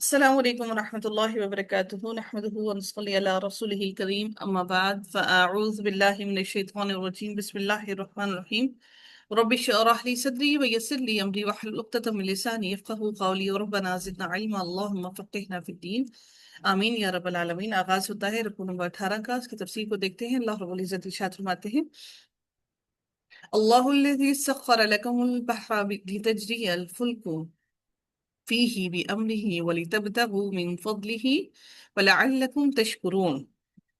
السلام عليكم ورحمة الله وبركاته نحمده ونصلي على رسوله الكريم أما بعد فأعوذ بالله من الشيطان الرجيم بسم الله الرحمن الرحيم رب اشرح لي صدري ويسر لي أمري واحلل عقدة من لساني يفقهوا قولي وربنا زدنا علما اللهم فقهنا في الدين آمین یا رب العالمین۔ آغاز ہوتا ہے رکوع نمبر 18 کا، اس کی تفسیر کو دیکھتے ہیں۔ اللہ رب العزت ارشاد فرماتے ہیں اللہ الذی سخر لکم البحر لتجری الفلک فیہ بأمرہ ولتبتغوا من فضلہ ولعلکم تشکرون۔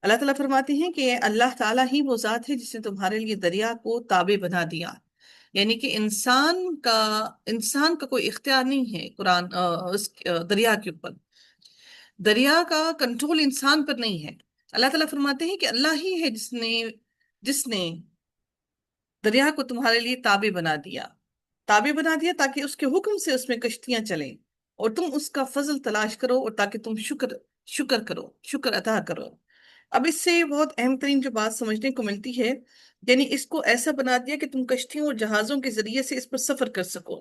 اللہ تعالیٰ فرماتے ہیں کہ اللہ تعالیٰ ہی وہ ذات ہے جس نے تمہارے لیے دریا کو تابع بنا دیا، یعنی کہ انسان کا کوئی اختیار نہیں ہے دریا کے اوپر۔ دریا کا کنٹرول انسان پر نہیں ہے۔ اللہ تعالیٰ فرماتے ہیں کہ اللہ ہی ہے جس نے دریا کو تمہارے لیے تابع بنا دیا تاکہ اس کے حکم سے اس میں کشتیاں چلیں اور تم اس کا فضل تلاش کرو اور تاکہ تم شکر ادا کرو۔ اب اس سے بہت اہم ترین جو بات سمجھنے کو ملتی ہے، یعنی اس کو ایسا بنا دیا کہ تم کشتیوں اور جہازوں کے ذریعے سے اس پر سفر کر سکو،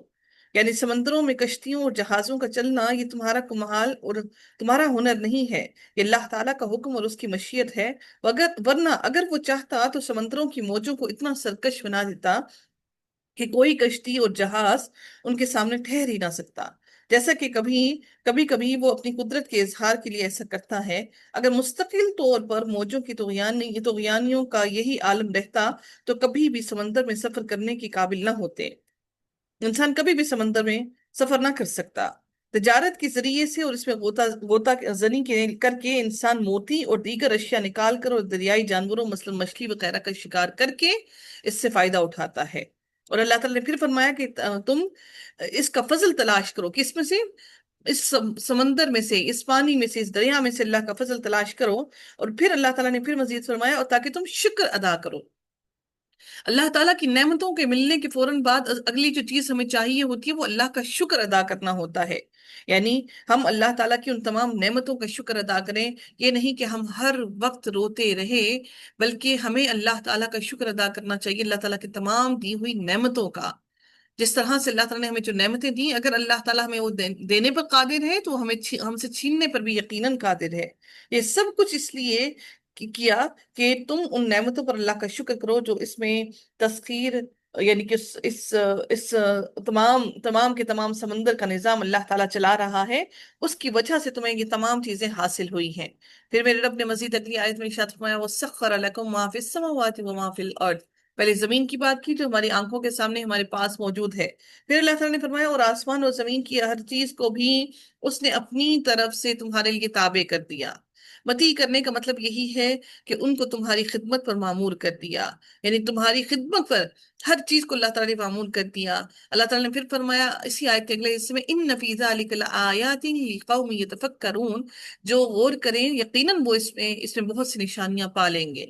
یعنی سمندروں میں کشتیوں اور جہازوں کا چلنا یہ تمہارا کمال اور تمہارا ہنر نہیں ہے، یہ اللہ تعالیٰ کا حکم اور اس کی مشیت ہے۔ ورنہ اگر وہ چاہتا تو سمندروں کی موجوں کو اتنا سرکش بنا دیتا کہ کوئی کشتی اور جہاز ان کے سامنے ٹھہر ہی نہ سکتا، جیسا کہ کبھی کبھی وہ اپنی قدرت کے اظہار کے لیے ایسا کرتا ہے۔ اگر مستقل طور پر موجوں کی طغیانیوں کا یہی عالم رہتا تو کبھی بھی سمندر میں سفر کرنے کے قابل نہ ہوتے، انسان کبھی بھی سمندر میں سفر نہ کر سکتا۔ تجارت کے ذریعے سے اور اس میں غوطہ زنی کر کے انسان موتی اور دیگر اشیاء نکال کر اور دریائی جانوروں مثلا مچھلی وغیرہ کا شکار کر کے اس سے فائدہ اٹھاتا ہے۔ اور اللہ تعالیٰ نے پھر فرمایا کہ تم اس کا فضل تلاش کرو، کہ اس میں سے اس سمندر میں سے، اس پانی میں سے، اس دریا میں سے اللہ کا فضل تلاش کرو۔ اور پھر اللہ تعالیٰ نے پھر مزید فرمایا اور تاکہ تم شکر ادا کرو۔ اللہ تعالیٰ کی نعمتوں کے ملنے کے فوراً بعد اگلی جو چیز ہمیں چاہیے ہوتی ہے وہ اللہ کا شکر ادا کرنا ہوتا ہے، یعنی ہم اللہ تعالیٰ کی ان تمام نعمتوں کا شکر ادا کریں۔ یہ نہیں کہ ہم ہر وقت روتے رہے، بلکہ ہمیں اللہ تعالیٰ کا شکر ادا کرنا چاہیے، اللہ تعالیٰ کی تمام دی ہوئی نعمتوں کا۔ جس طرح سے اللہ تعالیٰ نے ہمیں جو نعمتیں دی، اگر اللہ تعالیٰ ہمیں وہ دینے پر قادر ہے تو ہم سے چھیننے پر بھی یقیناً قادر ہے۔ یہ سب کچھ اس لیے کیا کہ تم ان نعمتوں پر اللہ کا شکر کرو جو اس میں تسخیر، یعنی کہ اس تمام کے تمام سمندر کا نظام اللہ تعالیٰ چلا رہا ہے، اس کی وجہ سے تمہیں یہ تمام چیزیں حاصل ہوئی ہیں۔ پھر میرے رب نے مزید اگلی آیت میں ارشاد فرمایا وَسَخَّرَ لَكُم مَّا فِي السَّمَاوَاتِ وَمَا فِي الْأَرْضِ۔ پہلے زمین کی بات کی جو ہماری آنکھوں کے سامنے ہمارے پاس موجود ہے، پھر اللہ تعالیٰ نے فرمایا اور آسمان اور زمین کی ہر چیز کو بھی اس نے اپنی طرف سے تمہارے لیے تابع کر دیا۔ متی کرنے کا مطلب یہی ہے کہ ان کو تمہاری خدمت پر معمور کر دیا، یعنی تمہاری خدمت پر ہر چیز کو اللہ تعالیٰ نے معمور کر دیا۔ اللہ تعالیٰ نے پھر فرمایا اسی آیت کے اگلے حصے میں ان فی ذلک لآیات لقوم یتفکرون، جو غور کریں یقیناً وہ اس میں بہت سی نشانیاں پالیں گے۔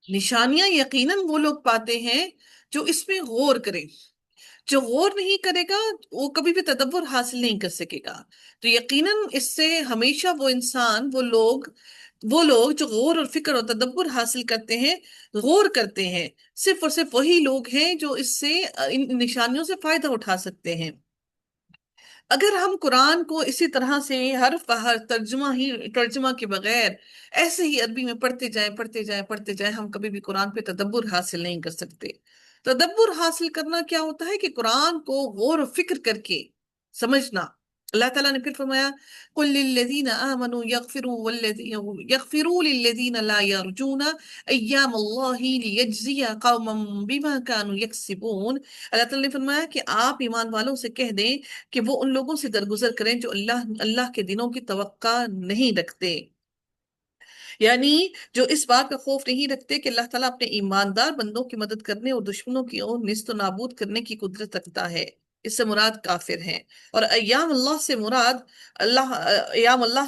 نشانیاں یقیناً وہ لوگ پاتے ہیں جو اس میں غور کریں، جو غور نہیں کرے گا وہ کبھی بھی تدبر حاصل نہیں کر سکے گا۔ تو یقیناً اس سے ہمیشہ وہ انسان، وہ لوگ جو غور اور فکر اور تدبر حاصل کرتے ہیں، غور کرتے ہیں، صرف اور صرف وہی لوگ ہیں جو اس سے ان نشانیوں سے فائدہ اٹھا سکتے ہیں۔ اگر ہم قرآن کو اسی طرح سے حرف بہ حرف ترجمہ کے بغیر ایسے ہی عربی میں پڑھتے جائیں ہم کبھی بھی قرآن پہ تدبر حاصل نہیں کر سکتے۔ تدبر حاصل کرنا کیا ہوتا ہے کہ قرآن کو غور و فکر کر کے سمجھنا۔ اللہ تعالیٰ نے پھر فرمایا قُلْ لِلَّذِينَ آمَنُوا يَغْفِرُوا لِلَّذِينَ لَا يَرْجُونَ أَيَّامَ اللَّهِ لِيَجْزِيَ قَوْمًا بِمَا كَانُوا يَكْسِبُونَ۔ اللہ تعالیٰ نے فرمایا کہ آپ ایمان والوں سے کہہ دیں کہ وہ ان لوگوں سے درگزر کریں جو اللہ کے دنوں کی توقع نہیں رکھتے، یعنی جو اس بات کا خوف نہیں رکھتے کہ اللہ تعالیٰ اپنے ایماندار بندوں کی مدد کرنے اور دشمنوں کی اور نیست و نابود کرنے کی قدرت رکھتا ہے۔ اس سے مراد کافر ہیں۔ اور ایام اللہ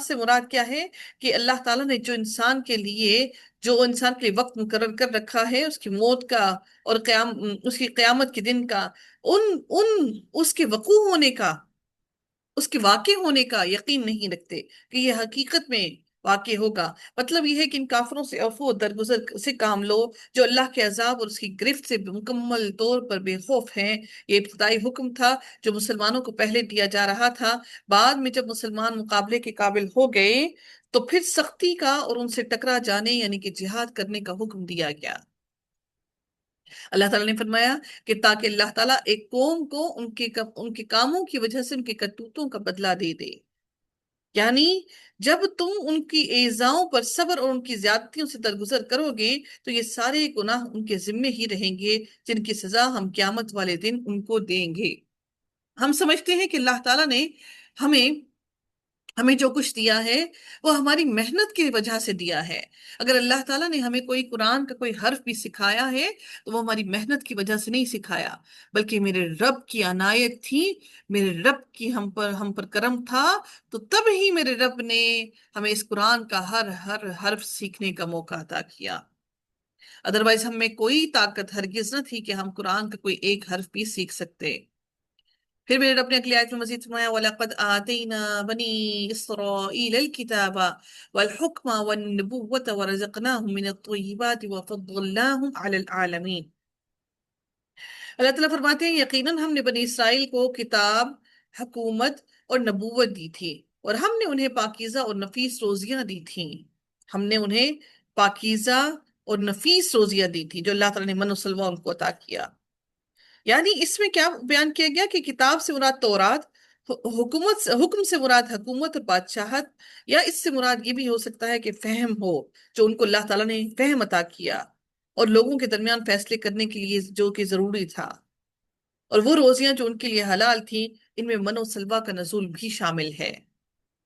سے مراد کیا ہے کہ اللہ تعالیٰ نے جو انسان کے لیے وقت مقرر کر رکھا ہے، اس کی موت کا اور اس کی قیامت کے دن کا، اس کے وقوع ہونے کا، اس کے واقع ہونے کا یقین نہیں رکھتے کہ یہ حقیقت میں واقع ہوگا۔ مطلب یہ ہے کہ ان کافروں سے عفو و درگزر سے کام لو جو اللہ کے عذاب اور اس کی گرفت سے مکمل طور پر بے خوف ہیں۔ یہ ابتدائی حکم تھا جو مسلمانوں کو پہلے دیا جا رہا تھا۔ بعد میں جب مسلمان مقابلے کے قابل ہو گئے تو پھر سختی کا اور ان سے ٹکرا جانے یعنی کہ جہاد کرنے کا حکم دیا گیا۔ اللہ تعالیٰ نے فرمایا کہ تاکہ اللہ تعالیٰ ایک قوم کو ان کے کاموں کی وجہ سے ان کے کرتوتوں کا بدلہ دے دے، یعنی جب تم ان کی ایذاؤں پر صبر اور ان کی زیادتیوں سے درگزر کرو گے تو یہ سارے گناہ ان کے ذمے ہی رہیں گے جن کی سزا ہم قیامت والے دن ان کو دیں گے۔ ہم سمجھتے ہیں کہ اللہ تعالیٰ نے ہمیں ہمیں جو کچھ دیا ہے وہ ہماری محنت کی وجہ سے دیا ہے۔ اگر اللہ تعالیٰ نے ہمیں کوئی قرآن کا کوئی حرف بھی سکھایا ہے تو وہ ہماری محنت کی وجہ سے نہیں سکھایا، بلکہ میرے رب کی عنایت تھی، میرے رب کی ہم پر کرم تھا، تو تب ہی میرے رب نے ہمیں اس قرآن کا ہر ہر حرف سیکھنے کا موقع عطا کیا۔ ادروائز ہم میں کوئی طاقت ہرگز نہ تھی کہ ہم قرآن کا کوئی ایک حرف بھی سیکھ سکتے۔ پھر میرے رب نے اگلی آیت میں مزید فرمایا وَلَقَدْ آتَيْنَا بَنِي إِسْرَائِيلَ الْكِتَابَ وَالْحُكْمَ وَالنُّبُوَّةَ وَرَزَقْنَاهُم مِّنَ الطَّيِّبَاتِ وَفَضَّلْنَاهُمْ عَلَى الْعَالَمِينَ۔ اللہ تعالیٰ فرماتے ہیں یقیناً ہم نے بنی اسرائیل کو کتاب، حکومت اور نبوت دی تھی، اور ہم نے انہیں پاکیزہ اور نفیس روزیاں دی تھیں۔ ہم نے انہیں پاکیزہ اور نفیس روزیاں دی تھی جو اللہ تعالیٰ نے من و سلوہ ان کو عطا کیا۔ یعنی اس میں کیا بیان کیا گیا کہ کتاب سے مراد تورات، حکم سے مراد حکومت اور بادشاہت، یا اس سے مراد یہ بھی ہو سکتا ہے کہ فہم ہو جو ان کو اللہ تعالیٰ نے فہم عطا کیا اور لوگوں کے درمیان فیصلے کرنے کے لیے جو کہ ضروری تھا، اور وہ روزیاں جو ان کے لیے حلال تھیں ان میں من و سلوہ کا نزول بھی شامل ہے۔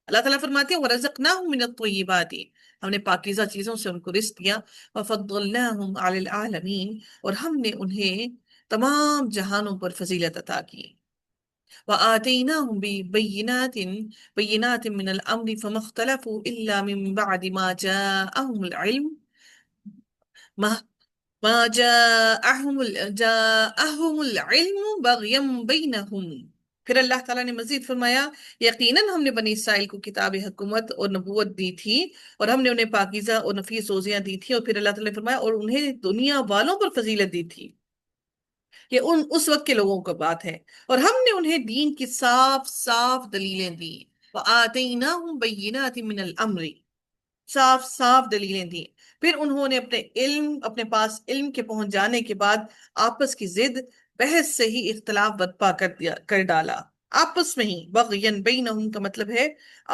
اللہ تعالیٰ فرماتے ہیں وَرَزَقْنَاهُم مِّنَ الطَّيِّبَاتِ، ہم نے پاکیزہ چیزوں سے ان کو رزق دیا، وَفَضَّلْنَاهُمْ عَلَى الْعَالَمِينَ، اور ہم نے انہیں تمام جہانوں پر فضیلت عطا کی۔ وَآتَيْنَاهُمْ بَيِّنَاتٍ مِّنَ الْأَمْرِ فَمَا اخْتَلَفُوا إِلَّا مِن بَعْدِ مَا جَاءَهُمُ الْعِلْمُ ما جاءهم العلم بغيا بينهم۔ پھر اللہ تعالیٰ نے مزید فرمایا یقیناً ہم نے بنی اسرائیل کو کتاب، حکومت اور نبوت دی تھی، اور ہم نے انہیں پاکیزہ اور نفیس روزیاں دی تھی، اور پھر اللہ تعالیٰ نے فرمایا اور انہیں دنیا والوں پر فضیلت دی تھی۔ یہ اس وقت کے لوگوں کا بات ہے، اور ہم نے انہیں دین کی صاف صاف دلیلیں دی۔ وَآتَيْنَاهُمْ بَيِّنَاتٍ مِّنَ الْأَمْرِ، صاف صاف دلیلیں دی۔ پھر انہوں نے اپنے پاس علم کے پہنچ جانے کے بعد آپس کی ضد، بحث سے ہی اختلاف برپا کر ڈالا۔ آپس میں ہی، بغین بینہم کا مطلب ہے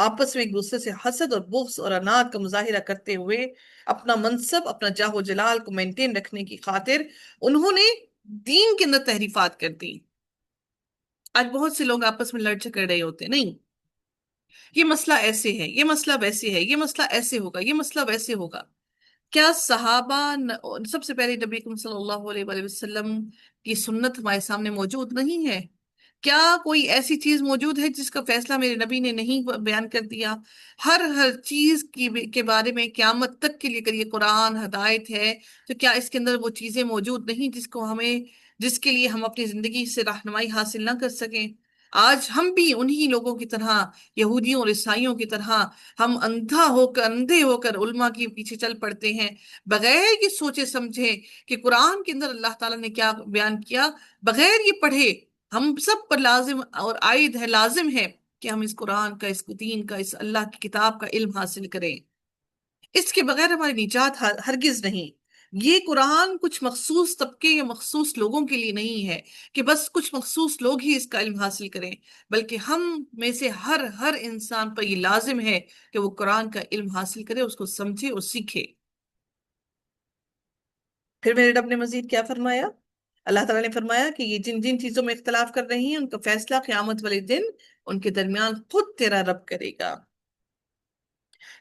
آپس میں ایک دوسرے سے حسد اور بغض اور عناد کا مظاہرہ کرتے ہوئے اپنا منصب، اپنا جاہ و جلال کو مینٹین رکھنے کی خاطر انہوں نے دین کے اندر تحریفات کر دی۔ آج بہت سے لوگ آپس میں لڑ جھگڑ رہے ہوتے ہیں، نہیں، یہ مسئلہ ایسے ہے، یہ مسئلہ ویسے ہے، یہ مسئلہ ایسے ہوگا، یہ مسئلہ ویسے ہوگا۔ کیا صحابہ سب سے پہلے نبی اکرم صلی اللہ علیہ وآلہ وسلم کی سنت ہمارے سامنے موجود نہیں ہے؟ کیا کوئی ایسی چیز موجود ہے جس کا فیصلہ میرے نبی نے نہیں بیان کر دیا؟ ہر چیز کے بارے میں قیامت تک کے لیے اگر یہ قرآن ہدایت ہے تو کیا اس کے اندر وہ چیزیں موجود نہیں جس کے لیے ہم اپنی زندگی سے رہنمائی حاصل نہ کر سکیں؟ آج ہم بھی انہی لوگوں کی طرح، یہودیوں اور عیسائیوں کی طرح، ہم اندھے ہو کر علماء کے پیچھے چل پڑتے ہیں بغیر یہ سوچے سمجھے کہ قرآن کے اندر اللہ تعالیٰ نے کیا بیان کیا، بغیر یہ پڑھے ہم سب پر لازم اور عائد ہے، لازم ہے کہ ہم اس قرآن کا، اس دین کا، اس اللہ کی کتاب کا علم حاصل کریں۔ اس کے بغیر ہماری نجات ہرگز نہیں۔ یہ قرآن کچھ مخصوص طبقے یا مخصوص لوگوں کے لیے نہیں ہے کہ بس کچھ مخصوص لوگ ہی اس کا علم حاصل کریں، بلکہ ہم میں سے ہر انسان پر یہ لازم ہے کہ وہ قرآن کا علم حاصل کرے، اس کو سمجھے اور سیکھے۔ پھر میرے رب نے مزید کیا فرمایا؟ اللہ تعالیٰ نے فرمایا کہ یہ جن جن چیزوں میں اختلاف کر رہی ہیں ان کا فیصلہ قیامت والے دن ان کے درمیان خود تیرا رب کرے گا،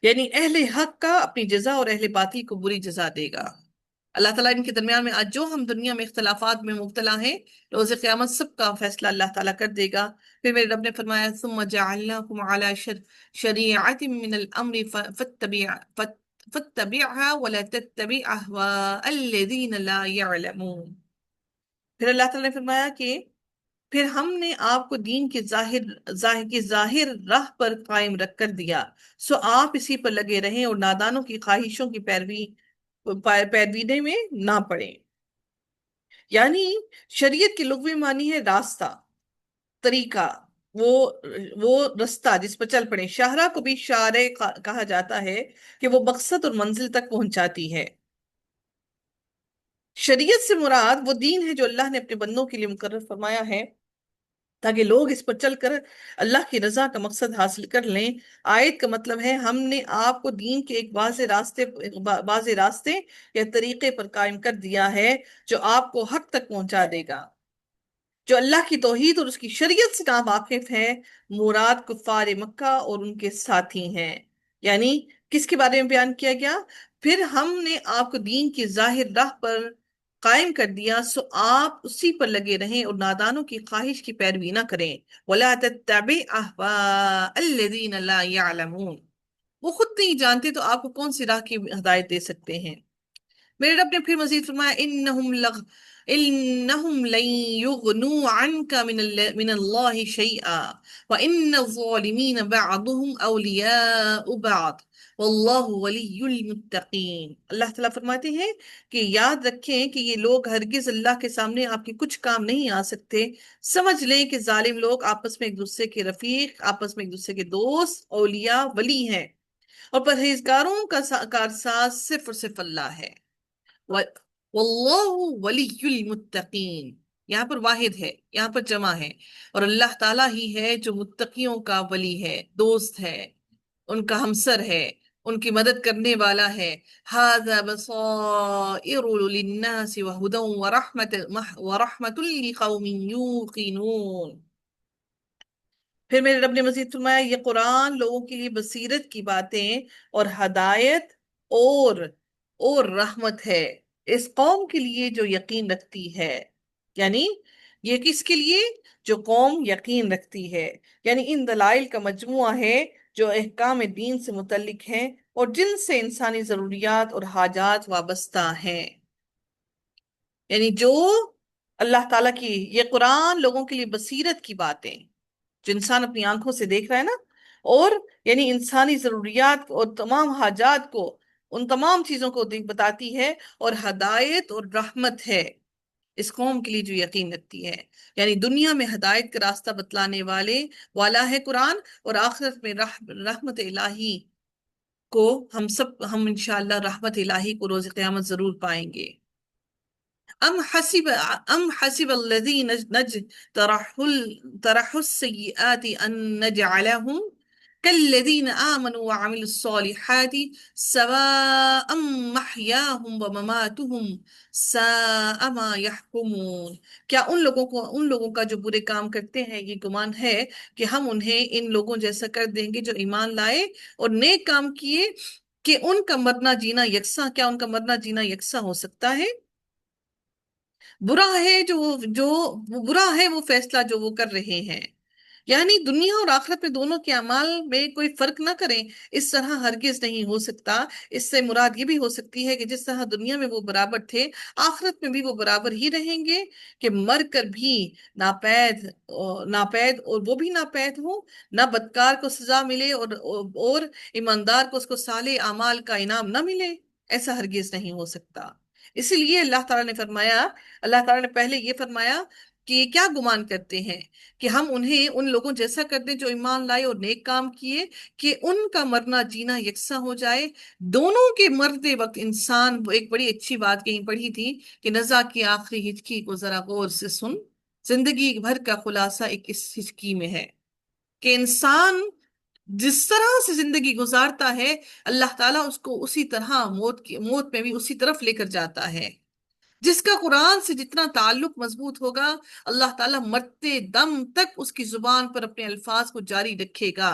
یعنی اہل حق کا اپنی جزا اور اہل باطل کو بری جزا دے گا۔ اللہ تعالیٰ ان کے درمیان میں آج جو ہم دنیا میں اختلافات میں مبتلا ہیں، روز قیامت سب کا فیصلہ اللہ تعالیٰ کر دے گا۔ پھر میرے رب نے فرمایا ثم جعلناکم علی شریعۃ من الامر فاتبعها ولا تتبع اهواء الذین لا يعلمون۔ پھر اللہ تعالیٰ نے فرمایا کہ پھر ہم نے آپ کو دین کی ظاہر راہ پر قائم رکھ کر دیا، سو آپ اسی پر لگے رہیں اور نادانوں کی خواہشوں کی پیروی میں نہ پڑیں۔ یعنی شریعت کی لغوی معنی ہے راستہ، طریقہ، وہ وہ رستہ جس پر چل پڑے۔ شاہراہ کو بھی شارع کہا جاتا ہے کہ وہ مقصد اور منزل تک پہنچاتی ہے۔ شریعت سے مراد وہ دین ہے جو اللہ نے اپنے بندوں کے لیے مقرر فرمایا ہے تاکہ لوگ اس پر چل کر اللہ کی رضا کا مقصد حاصل کر لیں۔ آیت کا مطلب ہے ہم نے آپ کو دین کے ایک واضح راستے یا طریقے پر قائم کر دیا ہے جو آپ کو حق تک پہنچا دے گا۔ جو اللہ کی توحید اور اس کی شریعت سے ناواقف ہے، مراد کفار مکہ اور ان کے ساتھی ہیں۔ یعنی کس کے بارے میں بیان کیا گیا؟ پھر ہم نے آپ کو دین کی ظاہر راہ پر قائم کر دیا، سو آپ اسی پر لگے رہیں اور نادانوں کی خواہش کی پیروی نہ کریں۔ وَلَا تَتَّبِعْ أَهْوَاءَ الَّذِينَ لَا يَعْلَمُونَ، وہ خود نہیں جانتے تو آپ کو کون سی راہ کی ہدایت دے سکتے ہیں۔ میرے رب نے پھر مزید فرمایا انہم لن یغنوا عنک من اللہ شیئا وان الظالمین بعضهم اولیاء بعض واللہ ولی المتقین۔ اللہ تعالیٰ فرماتے ہیں کہ یاد رکھیں کہ یہ لوگ ہرگز اللہ کے سامنے آپ کے کچھ کام نہیں آ سکتے۔ سمجھ لیں کہ ظالم لوگ آپس میں ایک دوسرے کے رفیق، آپس میں ایک دوسرے کے دوست، اولیاء، ولی ہیں، اور پرہیزگاروں کا کارساز صرف اور صرف اللہ ہے۔ واللہ ولی المتقین، یہاں پر واحد ہے، یہاں پر جمع ہے، اور اللہ تعالیٰ ہی ہے جو متقیوں کا ولی ہے، دوست ہے، ان کا ہمسر ہے، ان کی مدد کرنے والا ہے۔ ھذا بصائر للناس وہدی ورحمۃ لقوم یوقنون۔ پھر میرے رب نے مزید فرمایا یہ قرآن لوگوں کے لیے بصیرت کی باتیں اور ہدایت اور رحمت ہے اس قوم کے لیے جو یقین رکھتی ہے۔ یعنی یہ کس کے لیے؟ جو قوم یقین رکھتی ہے۔ یعنی ان دلائل کا مجموعہ ہے جو احکام دین سے متعلق ہیں اور جن سے انسانی ضروریات اور حاجات وابستہ ہیں۔ یعنی جو اللہ تعالیٰ کی یہ قرآن لوگوں کے لیے بصیرت کی باتیں جو انسان اپنی آنکھوں سے دیکھ رہا ہے نا، اور یعنی انسانی ضروریات اور تمام حاجات کو، ان تمام چیزوں کو بتاتی ہے، اور ہدایت اور رحمت ہے اس قوم کے لیے جو یقین رکھتی ہے۔ یعنی دنیا میں ہدایت کا راستہ بتلانے والا ہے قرآن، اور آخرت میں رحمت الہی کو ہم انشاءاللہ رحمت الہی کو روز قیامت ضرور پائیں گے۔ ام حسب الذين طرحوا السيئات ان نجعلهم كالذين آمنوا وعملوا الصالحات سواء محياهم ومماتهم ساء ما يحكمون۔ کیا ان لوگوں کا جو برے کام کرتے ہیں یہ گمان ہے کہ ہم انہیں ان لوگوں جیسا کر دیں گے جو ایمان لائے اور نیک کام کیے، کہ ان کا مرنا جینا یکساں، کیا ان کا مرنا جینا یکساں ہو سکتا ہے؟ برا ہے برا ہے وہ فیصلہ جو وہ کر رہے ہیں۔ یعنی دنیا اور آخرت میں دونوں کے اعمال میں کوئی فرق نہ کریں، اس طرح ہرگز نہیں ہو سکتا۔ اس سے مراد یہ بھی ہو سکتی ہے کہ جس طرح دنیا میں وہ برابر تھے، آخرت میں بھی وہ برابر ہی رہیں گے، کہ مر کر بھی ناپید اور وہ بھی ناپید ہوں، نہ بدکار کو سزا ملے اور ایماندار کو اس کو صالح اعمال کا انعام نہ ملے، ایسا ہرگز نہیں ہو سکتا۔ اسی لیے اللہ تعالیٰ نے پہلے یہ فرمایا کہ یہ کیا گمان کرتے ہیں کہ ہم انہیں ان لوگوں جیسا کر دیں جو ایمان لائے اور نیک کام کیے، کہ ان کا مرنا جینا یکساں ہو جائے۔ دونوں کے مرتے وقت انسان، ایک بڑی اچھی بات کہیں پڑھی تھی کہ نزا کی آخری ہچکی کو ذرا غور سے سن، زندگی بھر کا خلاصہ ایک اس ہچکی میں ہے، کہ انسان جس طرح سے زندگی گزارتا ہے اللہ تعالیٰ اس کو اسی طرح موت میں بھی اسی طرف لے کر جاتا ہے۔ جس کا قرآن سے جتنا تعلق مضبوط ہوگا، اللہ تعالیٰ مرتے دم تک اس کی زبان پر اپنے الفاظ کو جاری رکھے گا۔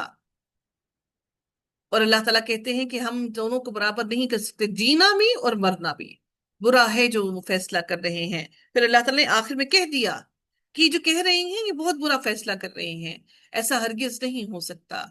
اور اللہ تعالیٰ کہتے ہیں کہ ہم دونوں کو برابر نہیں کر سکتے، جینا بھی اور مرنا بھی۔ برا ہے جو وہ فیصلہ کر رہے ہیں۔ پھر اللہ تعالیٰ نے آخر میں کہہ دیا کہ جو کہہ رہے ہیں یہ بہت برا فیصلہ کر رہے ہیں، ایسا ہرگز نہیں ہو سکتا۔